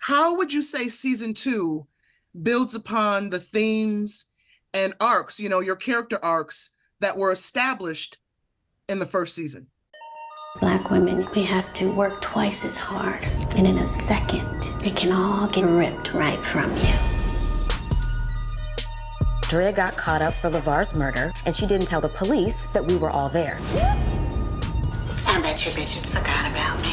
How would you say season 2 builds upon the themes and arcs, your character arcs that were established in the first season? Black women, we have to work twice as hard. And in a second, it can all get ripped right from you. Drea got caught up for LeVar's murder, and she didn't tell the police that we were all there. I bet you bitches forgot about me.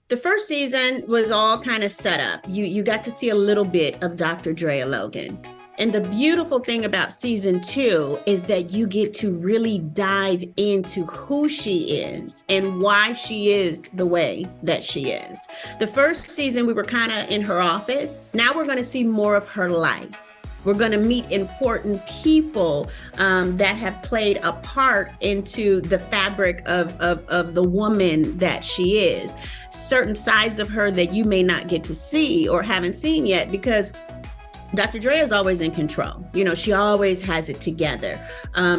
The first season was all kind of set up. You got to see a little bit of Dr. Drea Logan. And the beautiful thing about season 2 is that you get to really dive into who she is and why she is the way that she is. The first season, we were kind of in her office. Now we're going to see more of her life. We're going to meet important people that have played a part into the fabric of the woman that she is. Certain sides of her that you may not get to see or haven't seen yet, because Dr. Drea is always in control. She always has it together.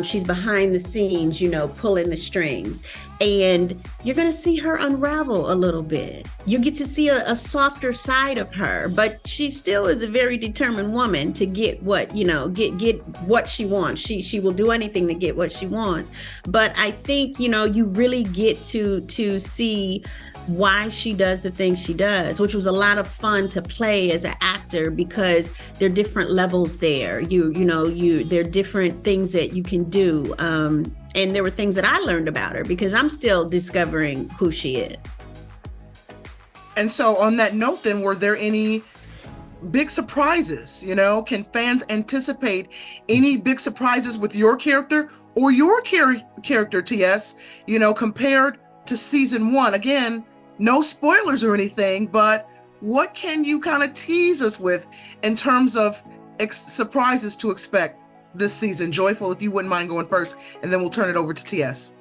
She's behind the scenes, pulling the strings. And you're going to see her unravel a little bit. You get to see a softer side of her, but she still is a very determined woman to get what, get what she wants. She will do anything to get what she wants. But I think, you really get to see why she does the things she does, which was a lot of fun to play as an actor, because there are different levels there. There are different things that you can do. And there were things that I learned about her because I'm still discovering who she is. And so on that note, then, were there any big surprises? Can fans anticipate any big surprises with your character or your character, TS, compared to season 1? Again, no spoilers or anything, but what can you kind of tease us with in terms of surprises to expect this season? Joyful, if you wouldn't mind going first, and then we'll turn it over to TS.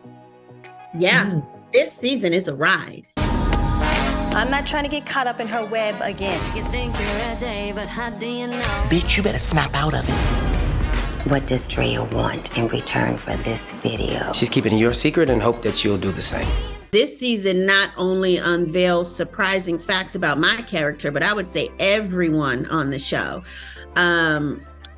Yeah, This season is a ride. I'm not trying to get caught up in her web again. You think you're ready, but how do you know? Bitch, you better snap out of it. What does Drea want in return for this video? She's keeping your secret and hope that you'll do the same. This season not only unveils surprising facts about my character, but I would say everyone on the show.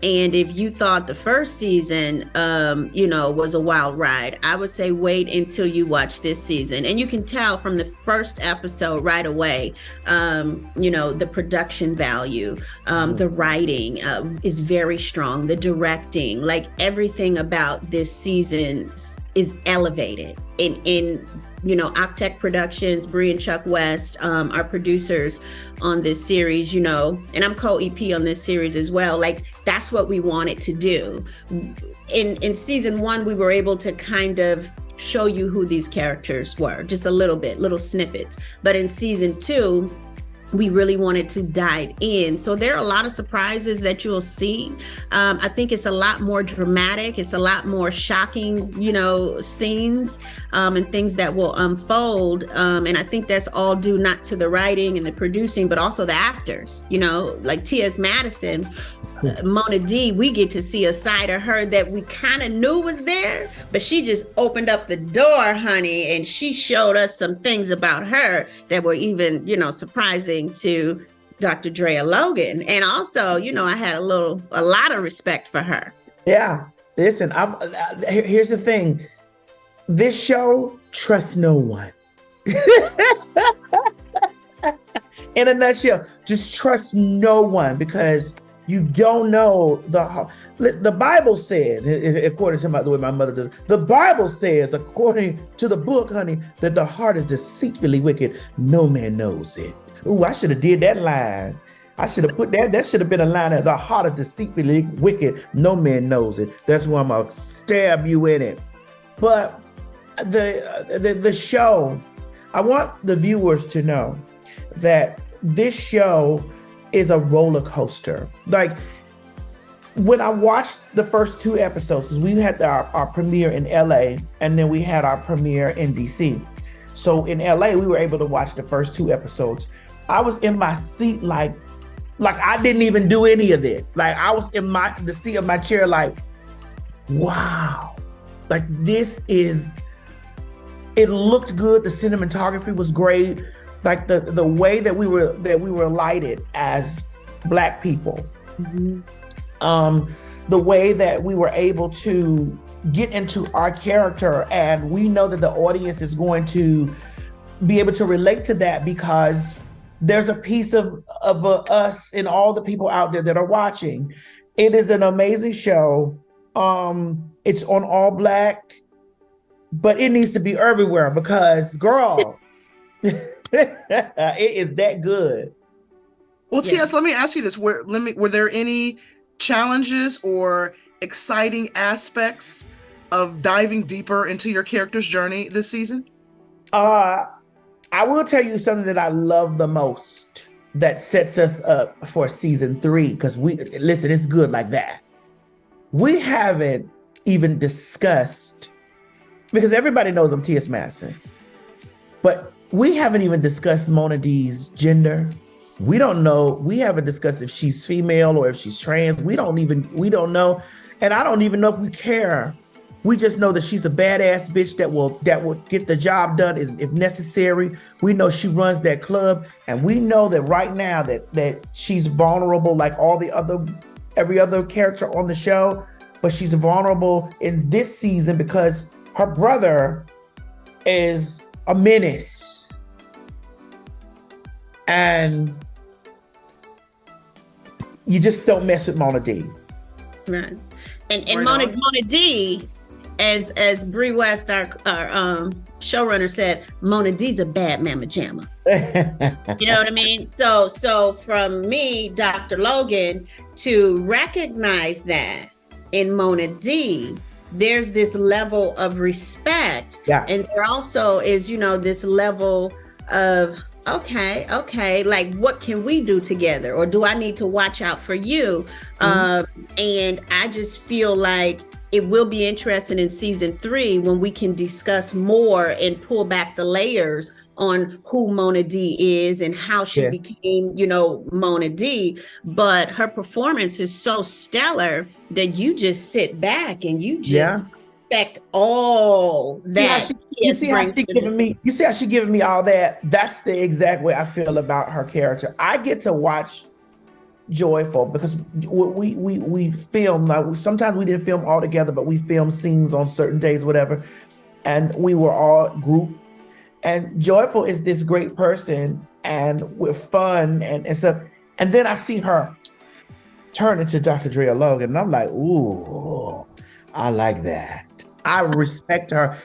And if you thought the first season, was a wild ride, I would say wait until you watch this season. And you can tell from the first episode right away, the production value, the writing is very strong, the directing, like everything about this season is elevated. In Octech Productions, Bree and Chuck West, are producers on this series, and I'm co-EP on this series as well. Like, that's what we wanted to do. In season 1, we were able to kind of show you who these characters were, just a little bit, little snippets. But in season 2, we really wanted to dive in. So there are a lot of surprises that you'll see. I think it's a lot more dramatic. It's a lot more shocking, scenes and things that will unfold. And I think that's all due not to the writing and the producing, but also the actors, like T.S. Madison, Mona D, we get to see a side of her that we kind of knew was there, but she just opened up the door, honey, and she showed us some things about her that were even, surprising to Dr. Drea Logan. And also, I had a lot of respect for her. Yeah. Listen, here's the thing. This show trusts no one. In a nutshell, just trust no one, because you don't know the Bible says, according to the way my mother does, the Bible says, according to the book, honey, that the heart is deceitfully wicked. No man knows it. Ooh, I should have did that line. I should have put that. That should have been a line that the heart is deceitfully wicked. No man knows it. That's why I'm gonna stab you in it. But the show, I want the viewers to know that this show is a roller coaster. Like, when I watched the first 2 episodes, because we had our premiere in LA and then we had our premiere in DC. So in LA, we were able to watch the first 2 episodes. I was in my seat like I didn't even do any of this. Like, I was in the seat of my chair like, wow. Like, it looked good. The cinematography was great. like the way that we were lighted as Black people. The way that we were able to get into our character, and we know that the audience is going to be able to relate to that because there's a piece of us and all the people out there that are watching. It is an amazing show. It's on all Black, but it needs to be everywhere because, girl, it is that good. Well, T.S., let me ask you this: were there any challenges or exciting aspects of diving deeper into your character's journey this season? I will tell you something that I love the most that sets us up for season 3, because listen, it's good like that. We haven't even discussed, because everybody knows I'm T.S. Madison, but we haven't even discussed Mona D's gender. We don't know. We haven't discussed if she's female or if she's trans. We don't know. And I don't even know if we care. We just know that she's a badass bitch that will get the job done if necessary. We know she runs that club, and we know that right now that she's vulnerable like every other character on the show, but she's vulnerable in this season because her brother is a menace. And you just don't mess with Mona D. Right. And Mona D, as Bree West, our showrunner, said, Mona D's a bad mamma jamma. You know what I mean? So from me, Dr. Logan, to recognize that in Mona D, there's this level of respect. Yeah. And there also is, this level of, okay, like what can we do together? Or do I need to watch out for you? And I just feel like it will be interesting in season 3 when we can discuss more and pull back the layers on who Mona D is and how she became, Mona D. But her performance is so stellar that you just sit back and you just respect all that. You see how she giving me all that? That's the exact way I feel about her character. I get to watch Joyful because we film, like, sometimes we didn't film all together, but we film scenes on certain days, whatever, and we were all grouped. And Joyful is this great person, and we're fun and stuff. And then I see her turn into Dr. Drea Logan, and I'm like, ooh, I like that. I respect her.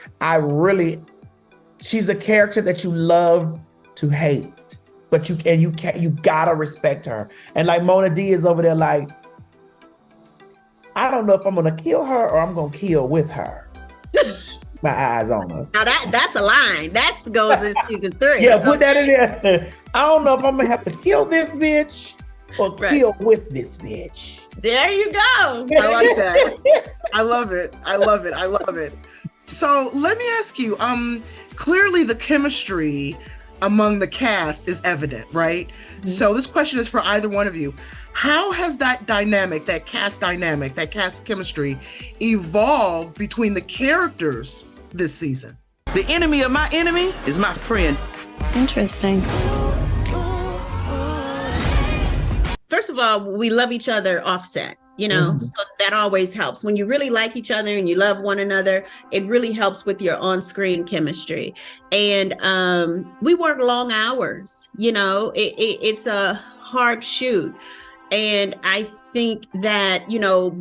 She's a character that you love to hate, but you gotta respect her. And like Mona D is over there like, I don't know if I'm gonna kill her or I'm gonna kill with her. My eyes on her. Now that's a line. That goes in season 3. Yeah, put that in there. I don't know if I'm gonna have to kill this bitch or kill with this bitch. There you go. I like that. I love it. So let me ask you, clearly the chemistry among the cast is evident, right? Mm-hmm. So this question is for either one of you. How has that cast chemistry evolved between the characters this season? The enemy of my enemy is my friend. Interesting. First of all, we love each other offset, so that always helps. When you really like each other and you love one another, it really helps with your on-screen chemistry. And we work long hours, it's a hard shoot. And I think that,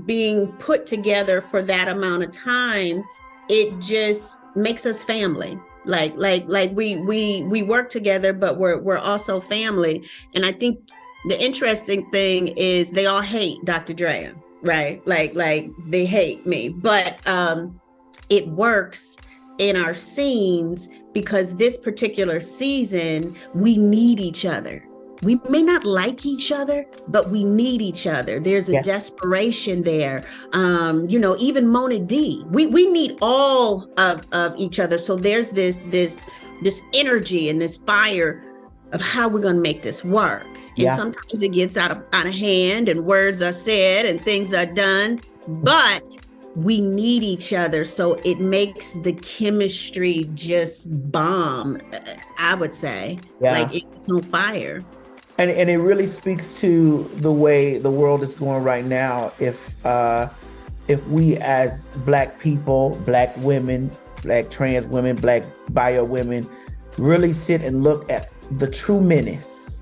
being put together for that amount of time, it just makes us family. Like we work together, but we're also family. And I think the interesting thing is they all hate Dr. Drea, right? Like they hate me, but it works in our scenes because this particular season, we need each other. We may not like each other, but we need each other. There's a desperation there. Even Mona D, we need all of each other. So there's this energy and this fire of how we're going to make this work. And sometimes it gets out of hand and words are said and things are done, but we need each other. So it makes the chemistry just bomb, I would say. Yeah. Like it's on fire. And it really speaks to the way the world is going right now. If we as Black people, Black women, Black trans women, Black bio women, really sit and look at the true menace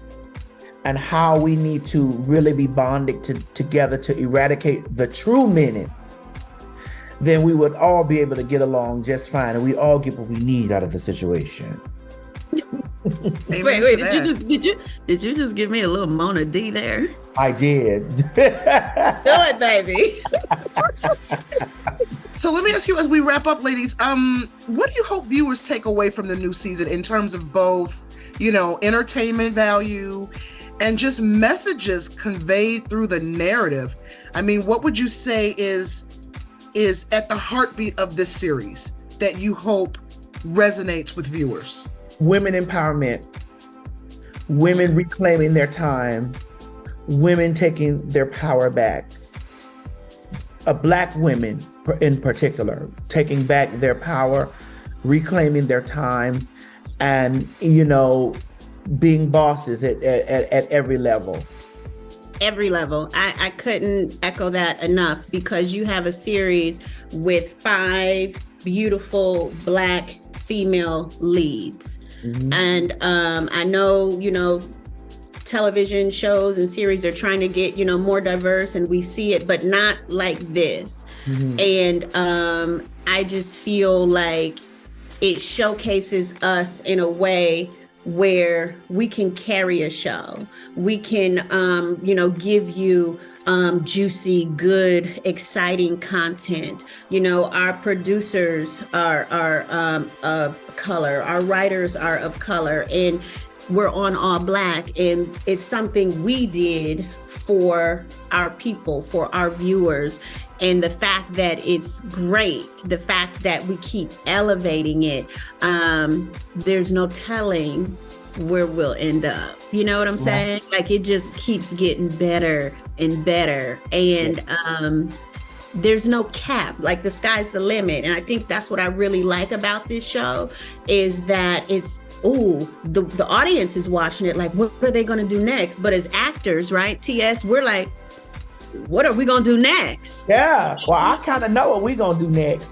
and how we need to really be bonded together to eradicate the true menace, then we would all be able to get along just fine, and we all get what we need out of the situation. Wait, did you just give me a little Mona D there? I did. Do it, baby. So let me ask you, as we wrap up, ladies, what do you hope viewers take away from the new season in terms of both, entertainment value and just messages conveyed through the narrative? I mean, what would you say is at the heartbeat of this series that you hope resonates with viewers? Women empowerment, women reclaiming their time, women taking their power back. Black women in particular, taking back their power, reclaiming their time, and, being bosses at every level. Every level. I couldn't echo that enough, because you have a series with 5 beautiful Black female leads. Mm-hmm. And I know, television shows and series are trying to get, more diverse, and we see it, but not like this. Mm-hmm. And I just feel like it showcases us in a way where we can carry a show. We can, give you juicy, good, exciting content. Our producers are of color, our writers are of color, and we're on all Black, and it's something we did for our people, for our viewers. And the fact that it's great, the fact that we keep elevating it, there's no telling where we'll end up. You know what I'm saying? Like, it just keeps getting better and better. And there's no cap, like the sky's the limit. And I think that's what I really like about this show, is that the audience is watching it like, what are they going to do next? But as actors, right, TS, we're like, what are we going to do next? Yeah, well, I kind of know what we're going to do next.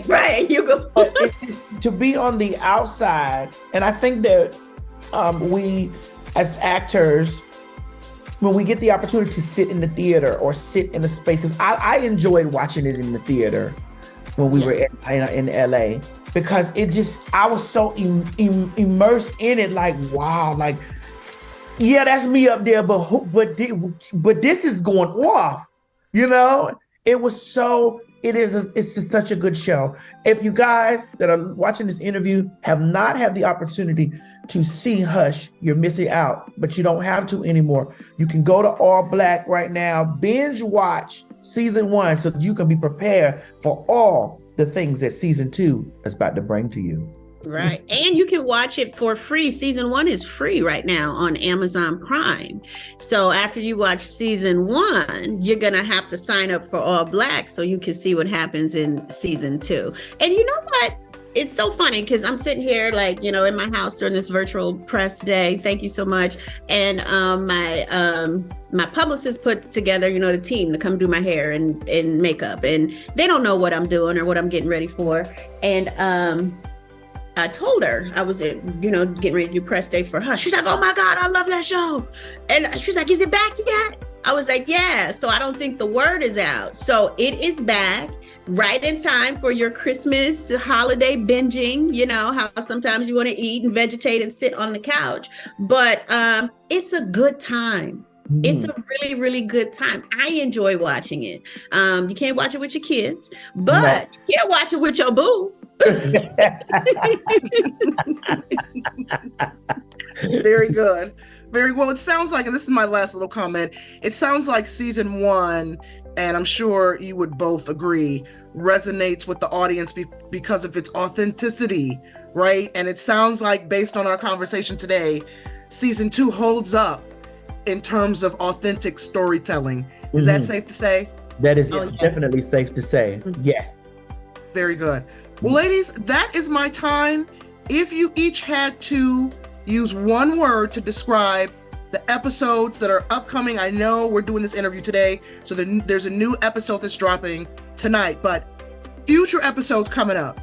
Right. You go. It's just to be on the outside. And I think that we as actors, when we get the opportunity to sit in the theater or sit in a space, because I enjoyed watching it in the theater when we were in LA, because I was so immersed in it, like, wow, like, yeah, that's me up there, but this is going off, it's just such a good show. If you guys that are watching this interview have not had the opportunity to see Hush, you're missing out, but you don't have to anymore. You can go to All Black right now, binge watch season 1 so you can be prepared for all the things that season 2 is about to bring to you. Right. And you can watch it for free. Season 1 is free right now on Amazon Prime. So after you watch season 1, you're going to have to sign up for All Black so you can see what happens in season 2. And you know what? It's so funny because I'm sitting here in my house during this virtual press day. Thank you so much. And my publicist put together, the team to come do my hair and makeup. And they don't know what I'm doing or what I'm getting ready for. And I told her I was, getting ready to do press day for her. She's like, oh my God, I love that show. And she's like, is it back yet? I was like, yeah. So I don't think the word is out. So it is back right in time for your Christmas holiday binging. How sometimes you want to eat and vegetate and sit on the couch. But it's a good time. It's a really, really good time. I enjoy watching it. You can't watch it with your kids, but you can watch it with your boo. Very good. Very well. It sounds like, and this is my last little comment, it sounds like season 1, and I'm sure you would both agree, resonates with the audience because of its authenticity, right? And it sounds like, based on our conversation today, season 2 holds up in terms of authentic storytelling. Is that safe to say? That is Oh, yes. definitely safe to say. Yes. Very good. Well, ladies, that is my time. If you each had to use one word to describe the episodes that are upcoming, I know we're doing this interview today, so there's a new episode that's dropping tonight, but future episodes coming up,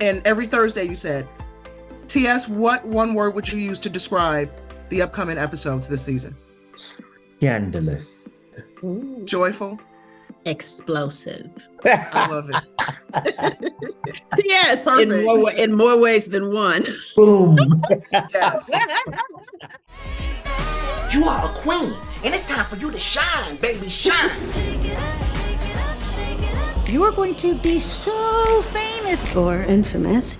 and every Thursday, you said. TS, what one word would you use to describe the upcoming episodes this season? Scandalous. Joyful? Explosive. I love it. Yes, Perfect. in more ways than one. Boom. Yes. You are a queen, and it's time for you to shine, baby, shine. You are going to be so famous or infamous